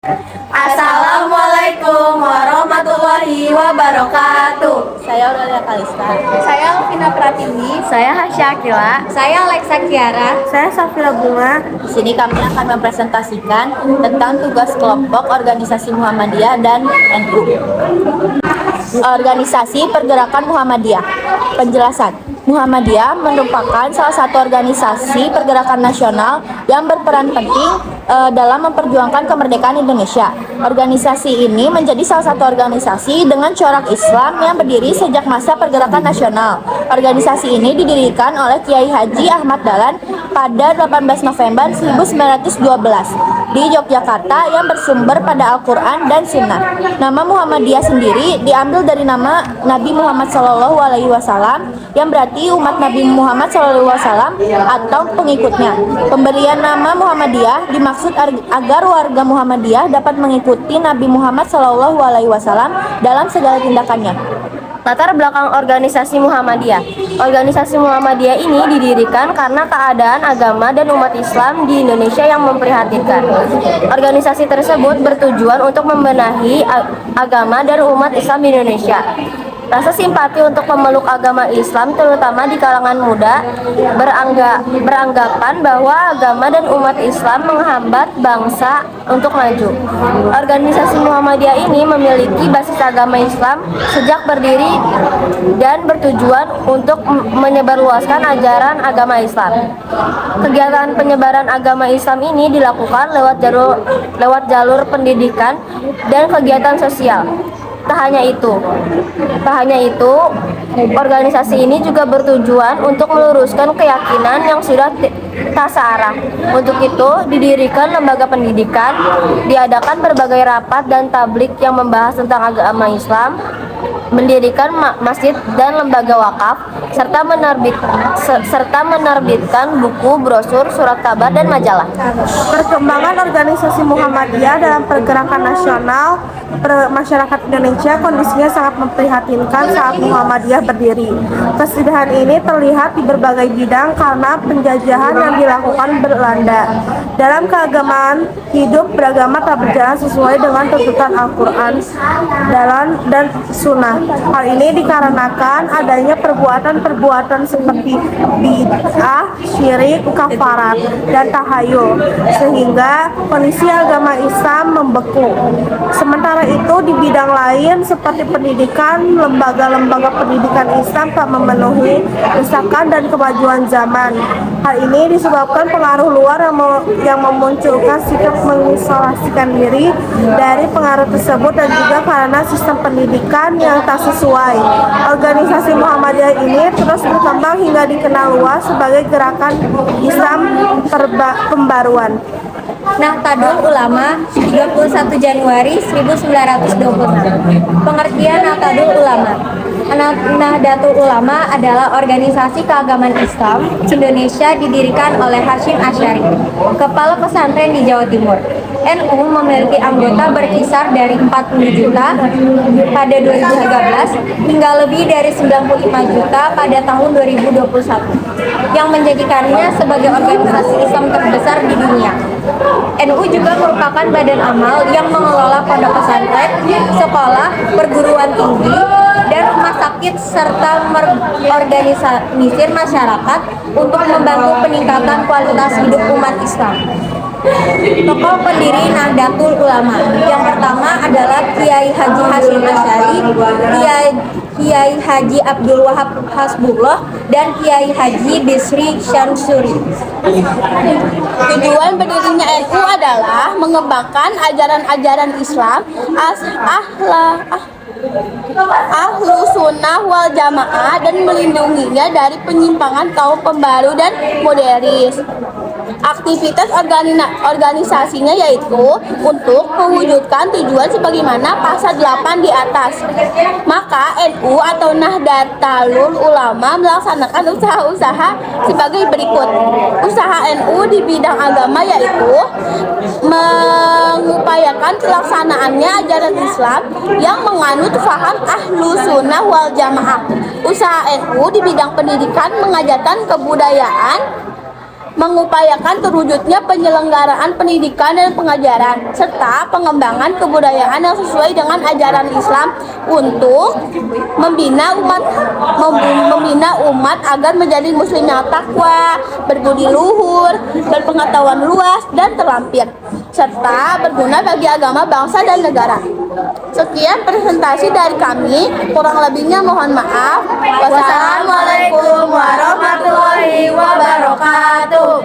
Assalamualaikum warahmatullahi wabarakatuh. Saya Aurelia Kalista. Saya Alvina Pratiwi. Saya Hasya Akila. Saya Alexa Kiara. Saya Safira Bunga. Di sini kami akan mempresentasikan tentang tugas kelompok organisasi Muhammadiyah dan NU. Organisasi Pergerakan Muhammadiyah. Penjelasan. Muhammadiyah merupakan salah satu organisasi pergerakan nasional yang berperan penting dalam memperjuangkan kemerdekaan Indonesia. Organisasi ini menjadi salah satu organisasi dengan corak Islam yang berdiri sejak masa pergerakan nasional. Organisasi ini didirikan oleh Kiai Haji Ahmad Dahlan pada 18 November 1912 di Yogyakarta yang bersumber pada Al-Quran dan Sunnah. Nama Muhammadiyah sendiri diambil dari nama Nabi Muhammad SAW yang berarti umat Nabi Muhammad SAW atau pengikutnya. Pemberian nama Muhammadiyah dimaksud agar warga Muhammadiyah dapat mengikuti Nabi Muhammad SAW dalam segala tindakannya. Latar belakang organisasi Muhammadiyah. Organisasi Muhammadiyah ini didirikan karena keadaan agama dan umat Islam di Indonesia yang memprihatinkan. Organisasi tersebut bertujuan untuk membenahi agama dan umat Islam di Indonesia. Rasa simpati untuk pemeluk agama Islam terutama di kalangan muda beranggapan bahwa agama dan umat Islam menghambat bangsa untuk maju. Organisasi Muhammadiyah ini memiliki basis agama Islam sejak berdiri dan bertujuan untuk menyebarluaskan ajaran agama Islam. Kegiatan penyebaran agama Islam ini dilakukan lewat jalur pendidikan dan kegiatan sosial. Tak hanya itu, organisasi ini juga bertujuan untuk meluruskan keyakinan yang sudah tak searah. Untuk itu, didirikan lembaga pendidikan, diadakan berbagai rapat dan tablik yang membahas tentang agama Islam, mendirikan masjid dan lembaga wakaf, serta menerbitkan buku, brosur, surat kabar, dan majalah. Perkembangan organisasi Muhammadiyah dalam pergerakan nasional masyarakat Indonesia kondisinya sangat memprihatinkan saat Muhammadiyah berdiri. Kesedihan ini terlihat di berbagai bidang karena penjajahan yang dilakukan Belanda. Dalam keagamaan, hidup beragama tak berjalan sesuai dengan tuntutan Al-Quran dan Sunnah. Hal ini dikarenakan adanya perbuatan-perbuatan seperti bid'ah, syirik, kafarat, dan tahayul, sehingga kondisi agama Islam membeku. Sementara itu di bidang lain seperti pendidikan, lembaga-lembaga pendidikan Islam tak memenuhi desakan dan kemajuan zaman. Hal ini disebabkan pengaruh luar yang memunculkan sikap mengisolasikan diri dari pengaruh tersebut dan juga karena sistem pendidikan yang tak sesuai. Organisasi Muhammadiyah ini terus berkembang hingga dikenal luas sebagai gerakan Islam pembaruan. Nahdlatul Ulama 31 Januari 1926. Pengertian Nahdlatul Ulama. Nahdlatul Ulama adalah organisasi keagamaan Islam Indonesia didirikan oleh Hasyim Asy'ari, kepala pesantren di Jawa Timur. NU memiliki anggota berkisar dari 40 juta pada 2013 hingga lebih dari 95 juta pada tahun 2021, yang menjadikannya sebagai organisasi Islam terbesar di dunia. NU juga merupakan badan amal yang mengelola pondok pesantren, sekolah, perguruan tinggi, dan rumah sakit serta mengorganisir masyarakat untuk membantu peningkatan kualitas hidup umat Islam. Tokoh pendiri Nahdlatul Ulama yang pertama adalah Kiai Haji Hasyim Asy'ari, Kiai Haji Abdul Wahab Hasbullah, dan Kiai Haji Bisri Syamsuri. Tujuan berdirinya NU adalah mengembangkan ajaran-ajaran Islam Ahlu Sunnah wal Jamaah dan melindunginya dari penyimpangan kaum pembaru dan modernis. Aktivitas organisasinya yaitu untuk mewujudkan tujuan sebagaimana pasal 8 di atas. Maka NU atau Nahdlatul Ulama melaksanakan usaha-usaha sebagai berikut. Usaha NU di bidang agama yaitu mengupayakan pelaksanaannya ajaran Islam yang menganut faham Ahlu Sunnah wal Jamaah. Usaha NU di bidang pendidikan mengajarkan kebudayaan mengupayakan terwujudnya penyelenggaraan pendidikan dan pengajaran, serta pengembangan kebudayaan yang sesuai dengan ajaran Islam untuk membina umat agar menjadi muslim yang takwa, berbudi luhur, berpengetahuan luas dan terlampir, serta berguna bagi agama, bangsa, dan negara. Sekian presentasi dari kami, kurang lebihnya mohon maaf. Wassalamualaikum warahmatullahi wabarakatuh.